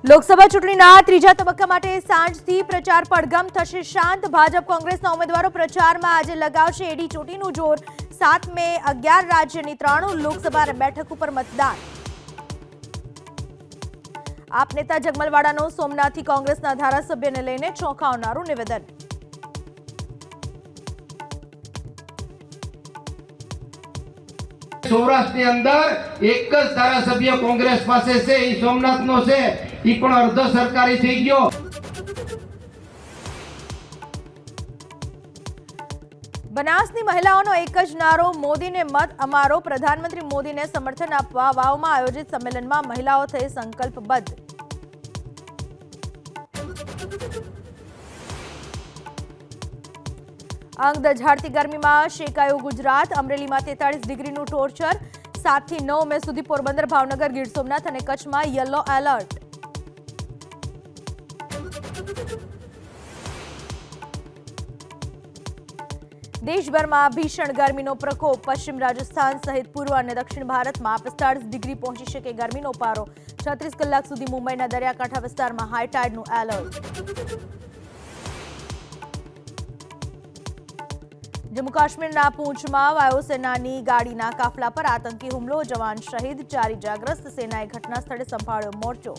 લોકસભા ચૂંટણીના ત્રીજા તબક્કા માટે સાંજથી પ્રચાર પડઘમ થશે શાંત। ભાજપ કોંગ્રેસના ઉમેદવારો પ્રચારમાં આજે લગાવશે એડી ચોટીનું જોર। 7 મે 11 રાજ્યની 93 લોકસભા બેઠક ઉપર મતદાન। આપ નેતા જગમલવાડાનો સોમનાથથી કોંગ્રેસના ધારાસભ્યને લઈને ચોંકાવનારું નિવેદન। સૌરાષ્ટ્રની અંદર એક જ ધારાસભ્ય કોંગ્રેસ પાસે છે, એ સોમનાથનો છે, એ પણ અર્ધ સરકારી થઈ ગયો। બનાસની મહિલાઓનો એક જ નારો, મોદીને મત અમારો। પ્રધાનમંત્રી મોદીને સમર્થન આપવા વાવમાં આયોજિત સંમેલનમાં મહિલાઓ થઈ સંકલ્પબદ્ધ। અંગ દઝાડતી ગરમીમાં શેકાયું ગુજરાત। અમરેલીમાં 43 ડિગ્રીનું ટોર્ચર। 7 થી 9 મે સુધી પોરબંદર, ભાવનગર, ગીર સોમનાથ અને કચ્છમાં યલો એલર્ટ। દેશભરમાં ભીષણ ગરમીનો પ્રકોપ। પશ્ચિમ રાજસ્થાન સહિત પૂર્વ અને દક્ષિણ ભારતમાં 45 ડિગ્રી પહોંચી શકે ગરમીનો પારો। 36 કલાક સુધી મુંબઈના દરિયાકાંઠા વિસ્તારમાં હાઈ ટાઈડનું એલર્ટ। જમ્મુ કાશ્મીરના પૂંછમાં વાયુસેનાની ગાડીના કાફલા પર આતંકી હુમલો। જવાન શહીદ, 4 ઇજાગ્રસ્ત। સેનાએ ઘટના સ્થળે સંભાળ્યો મોરચો।